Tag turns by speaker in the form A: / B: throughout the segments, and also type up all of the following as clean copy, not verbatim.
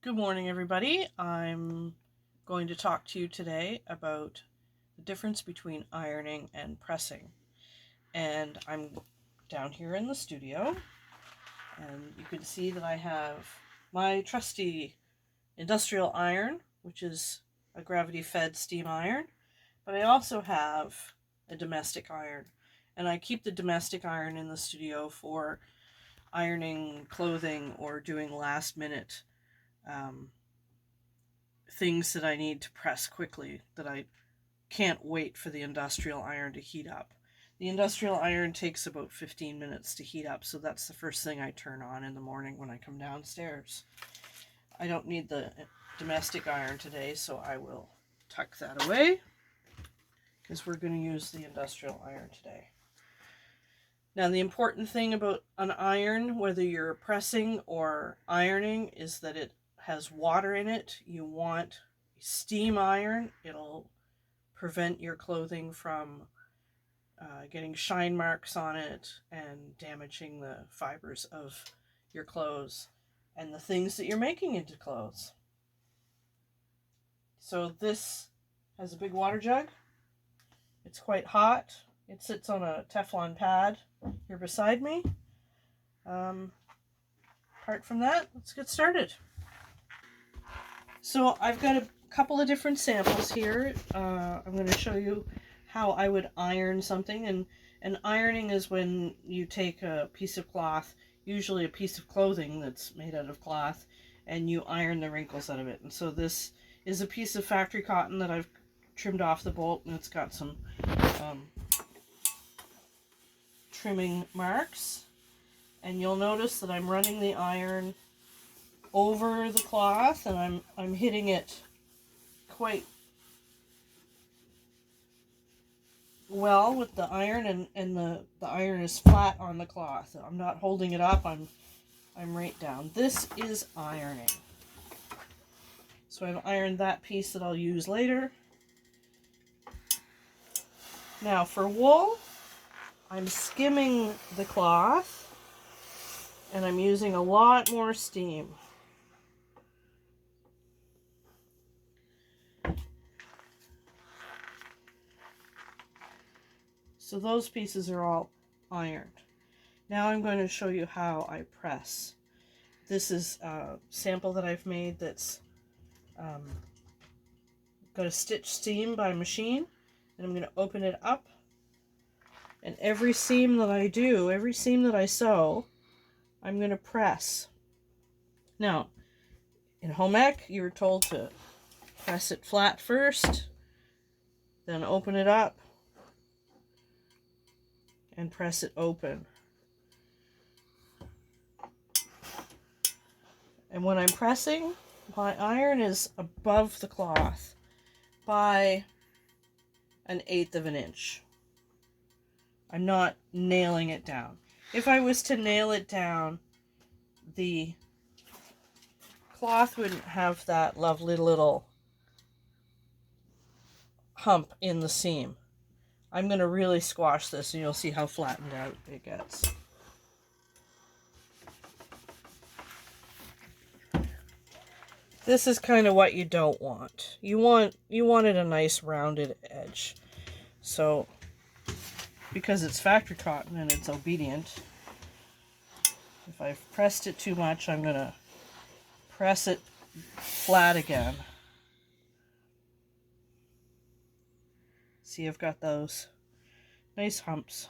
A: Good morning, everybody. I'm going to talk to you today about the difference between ironing and pressing. And I'm down here in the studio, and you can see that I have my trusty industrial iron, which is a gravity-fed steam iron, but I also have a domestic iron. And I keep the domestic iron in the studio for ironing clothing or doing last-minute things that I need to press quickly that I can't wait for the industrial iron to heat up. The industrial iron takes about 15 minutes to heat up, so that's the first thing I turn on in the morning when I come downstairs. I don't need the domestic iron today, so I will tuck that away because we're going to use the industrial iron today. Now, the important thing about an iron, whether you're pressing or ironing, is that it has water in it. You want steam iron. It'll prevent your clothing from getting shine marks on it and damaging the fibers of your clothes and the things that you're making into clothes. So this has a big water jug. It's quite hot. It sits on a Teflon pad here beside me. Apart from that, let's get started. So I've got a couple of different samples here. I'm going to show you how I would iron something. And ironing is when you take a piece of cloth, usually a piece of clothing that's made out of cloth, and you iron the wrinkles out of it. And so this is a piece of factory cotton that I've trimmed off the bolt, and it's got some trimming marks. And you'll notice that I'm running the iron over the cloth, and I'm hitting it quite well with the iron, and the iron is flat on the cloth. I'm not holding it up, I'm right down. This is ironing. So I've ironed that piece that I'll use later. Now for wool, I'm skimming the cloth, and I'm using a lot more steam. So those pieces are all ironed. Now I'm going to show you how I press. This is a sample that I've made that's got a stitch seam by machine, and I'm going to open it up. And every seam that I do, every seam that I sew, I'm going to press. Now, in home ec, you're told to press it flat first, then open it up, and press it open. And when I'm pressing, my iron is above the cloth by 1/8 of an inch. I'm not nailing it down. If I was to nail it down, the cloth wouldn't have that lovely little hump in the seam. I'm going to really squash this, and you'll see how flattened out it gets. This is kind of what you don't want. You wanted a nice rounded edge. So, because it's factory cotton and it's obedient, if I've pressed it too much, I'm going to press it flat again. See, I've got those nice humps.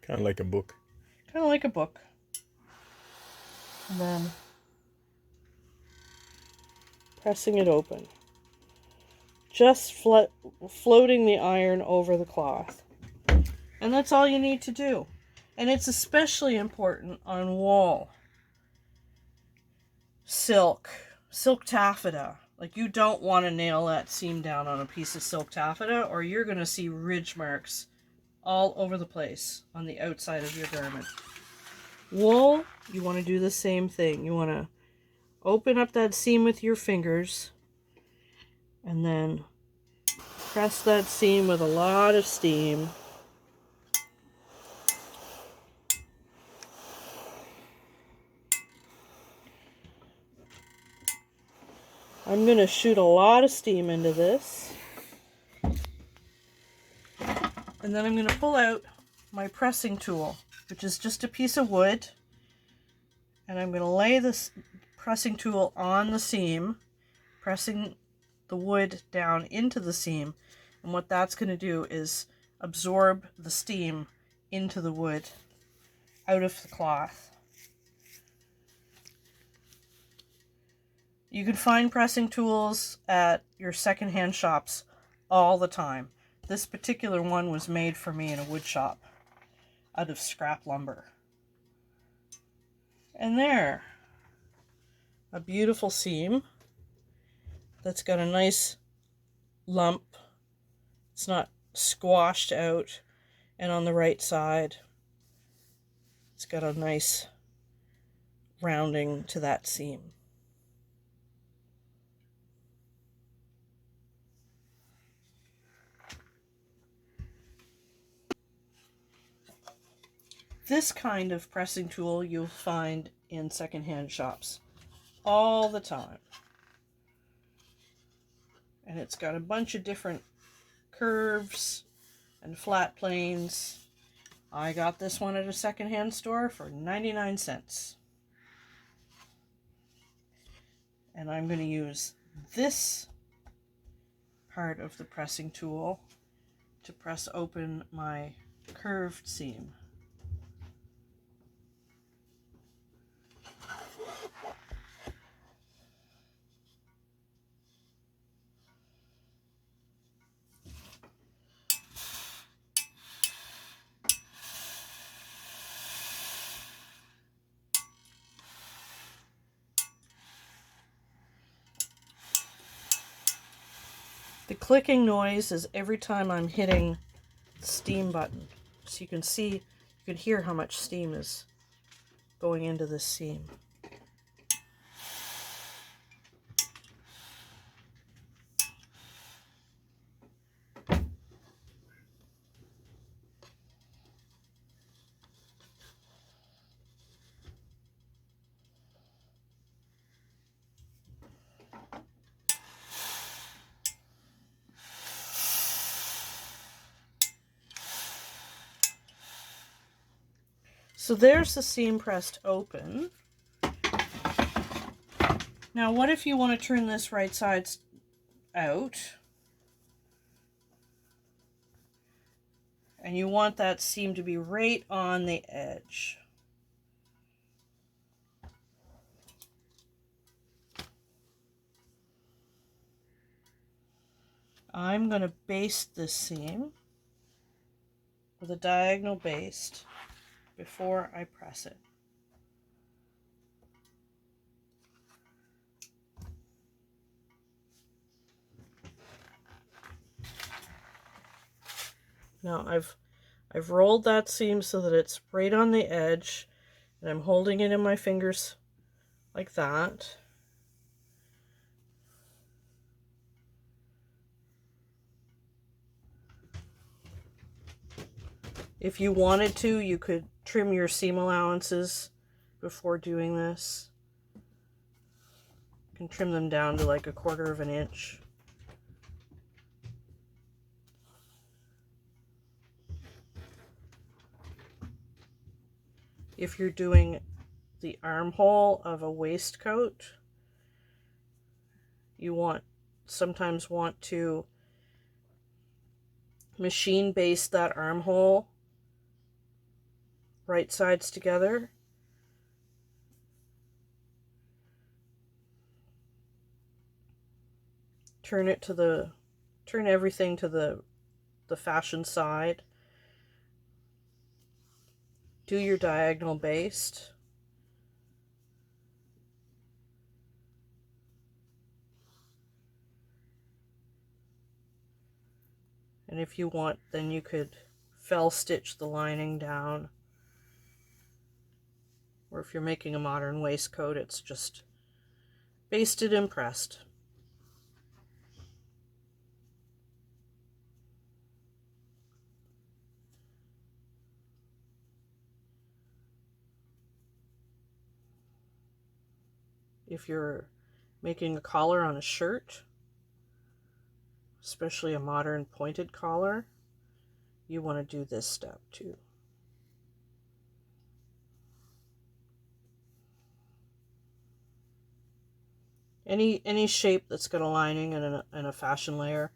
B: Kind of like a book.
A: Kind of like a book. And then pressing it open. Just floating the iron over the cloth. And that's all you need to do. And it's especially important on wool. Silk taffeta. Like, you don't want to nail that seam down on a piece of silk taffeta, or you're going to see ridge marks all over the place on the outside of your garment. Wool, you want to do the same thing. You want to open up that seam with your fingers and then press that seam with a lot of steam. I'm going to shoot a lot of steam into this. And then I'm going to pull out my pressing tool, which is just a piece of wood. And I'm going to lay this pressing tool on the seam, pressing the wood down into the seam. And what that's going to do is absorb the steam into the wood out of the cloth. You can find pressing tools at your secondhand shops all the time. This particular one was made for me in a wood shop out of scrap lumber. And there, a beautiful seam that's got a nice lump. It's not squashed out. And on the right side, it's got a nice rounding to that seam. This kind of pressing tool you'll find in secondhand shops all the time. And it's got a bunch of different curves and flat planes. I got this one at a secondhand store for 99 cents. And I'm going to use this part of the pressing tool to press open my curved seam. The clicking noise is every time I'm hitting the steam button. So you can see, you can hear how much steam is going into this seam. So there's the seam pressed open. Now what if you want to turn this right side out and you want that seam to be right on the edge? I'm going to baste this seam with a diagonal baste before I press it. Now I've rolled that seam so that it's right on the edge, and I'm holding it in my fingers like that. If you wanted to, you could trim your seam allowances before doing this. You can trim them down to like 1/4 of an inch. If you're doing the armhole of a waistcoat, you sometimes want to machine baste that armhole right sides together. Turn everything to the fashion side. Do your diagonal baste. And if you want, then you could fell stitch the lining down. Or if you're making a modern waistcoat, it's just basted and pressed. If you're making a collar on a shirt, especially a modern pointed collar, you want to do this step too. Any shape that's got a lining and a fashion layer,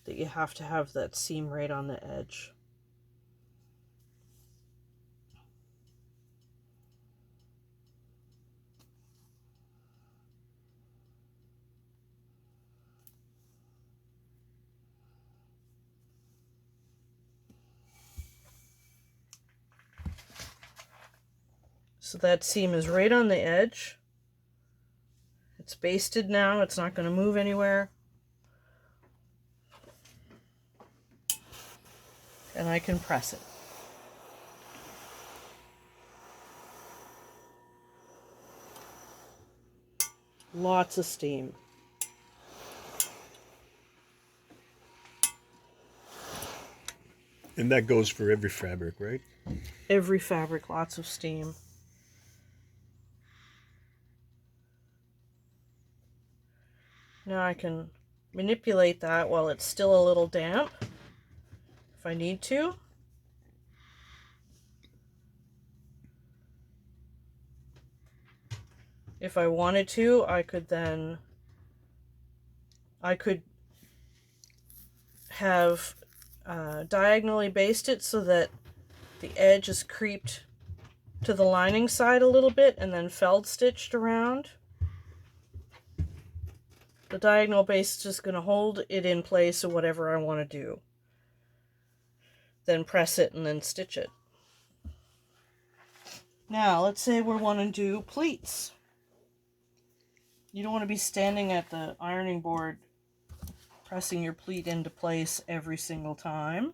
A: that you have to have that seam right on the edge. So that seam is right on the edge. It's basted now, it's not going to move anywhere. And I can press it. Lots of steam.
B: And that goes for every fabric, right?
A: Every fabric, lots of steam. Now I can manipulate that while it's still a little damp, if I need to. If I wanted to, I could have diagonally baste it so that the edge is creeped to the lining side a little bit and then feld stitched around. The diagonal baste is just going to hold it in place of whatever I want to do. Then press it and then stitch it. Now, let's say we want to do pleats. You don't want to be standing at the ironing board pressing your pleat into place every single time.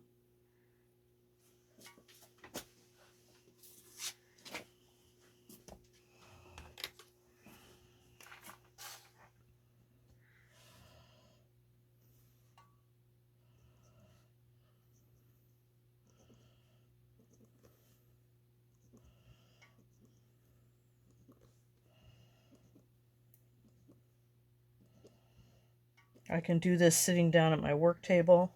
A: I can do this sitting down at my work table.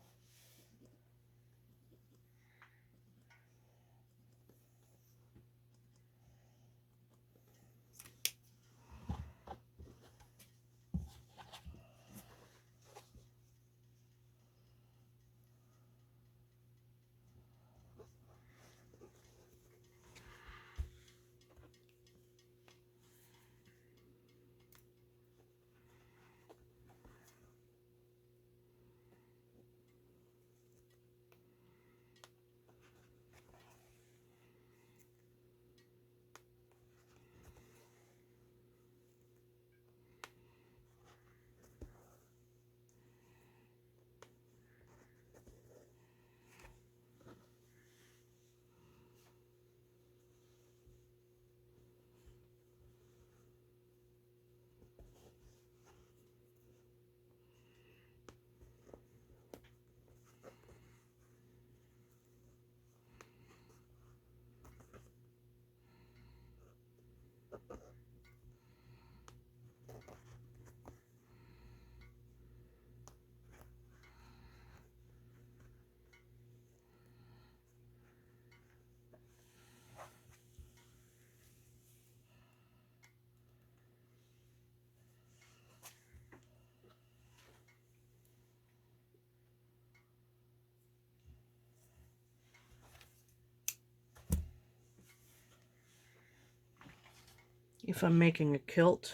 A: If I'm making a kilt,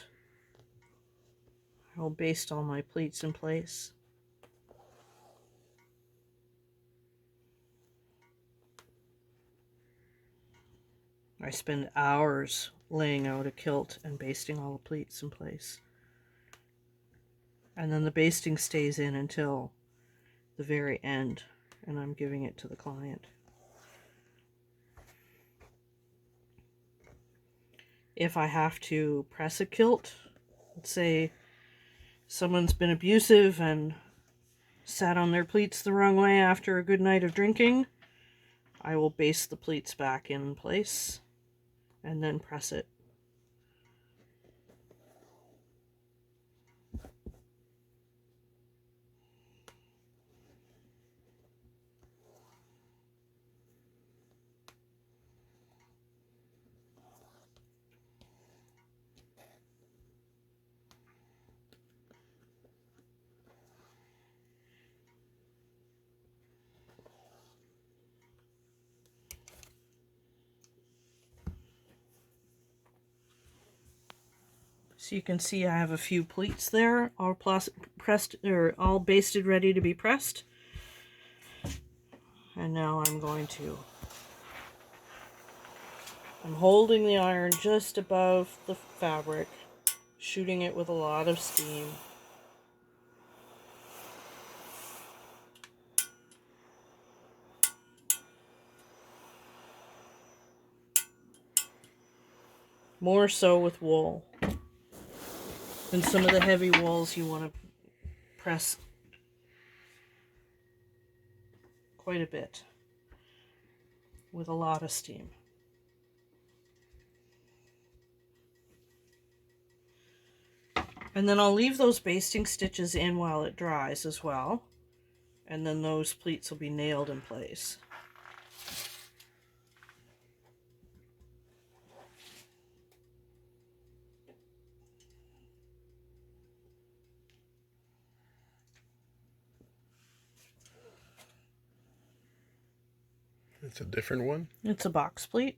A: I'll baste all my pleats in place. I spend hours laying out a kilt and basting all the pleats in place. And then the basting stays in until the very end, and I'm giving it to the client. If I have to press a kilt, let's say someone's been abusive and sat on their pleats the wrong way after a good night of drinking, I will baste the pleats back in place and then press it. So you can see I have a few pleats there, all pressed or all basted, ready to be pressed. And now I'm holding the iron just above the fabric, shooting it with a lot of steam. More so with wool. And some of the heavy wools you want to press quite a bit with a lot of steam. And then I'll leave those basting stitches in while it dries as well. And then those pleats will be nailed in place.
B: It's a different one?
A: It's a box pleat.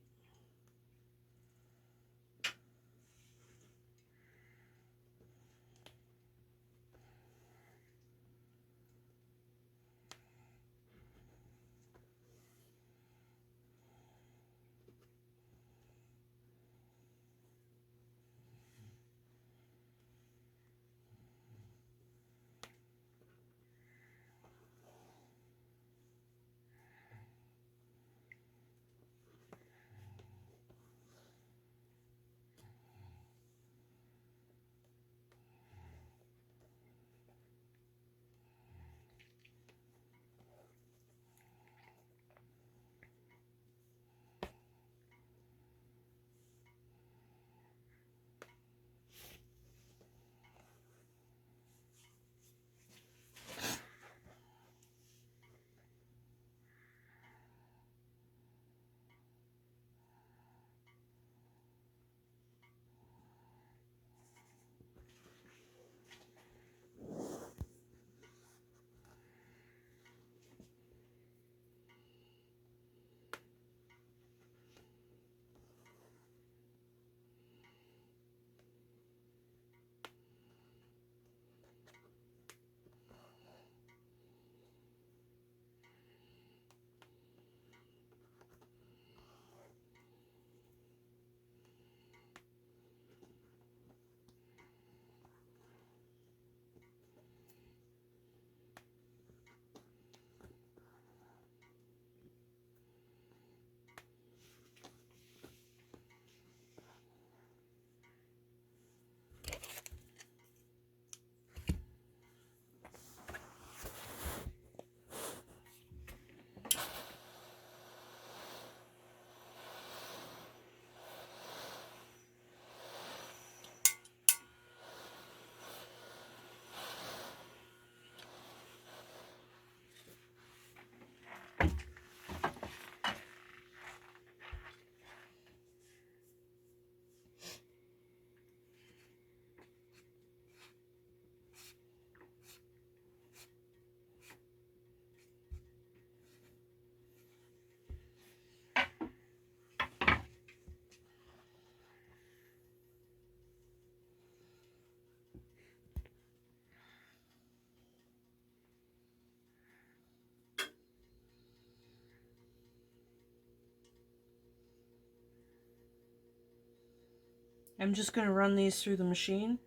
A: I'm just going to run these through the machine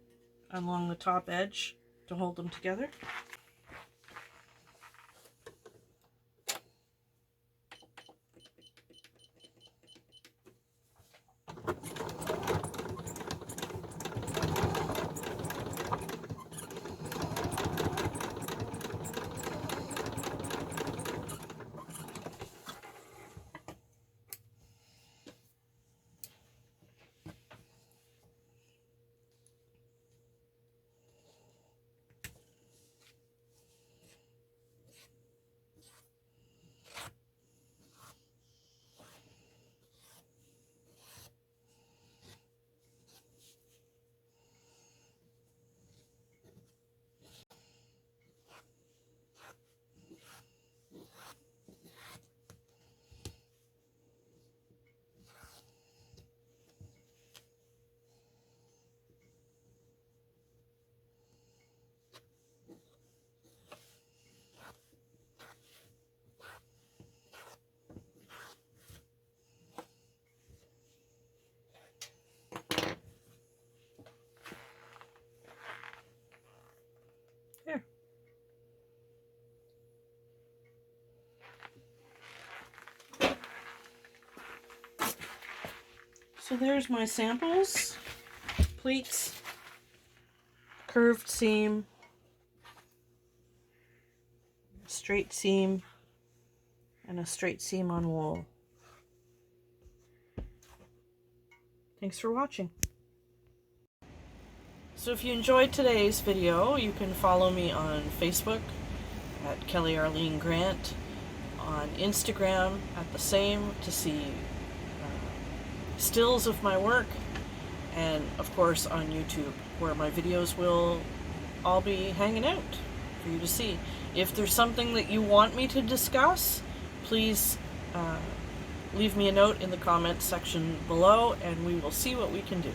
A: along the top edge to hold them together. So there's my samples. Pleats, curved seam, straight seam, and a straight seam on wool. Thanks for watching. So if you enjoyed today's video, you can follow me on Facebook at Kelly Arlene Grant, on Instagram at the same to see stills of my work, and of course on YouTube, where my videos will all be hanging out for you to see. If there's something that you want me to discuss, please leave me a note in the comments section below, and we will see what we can do.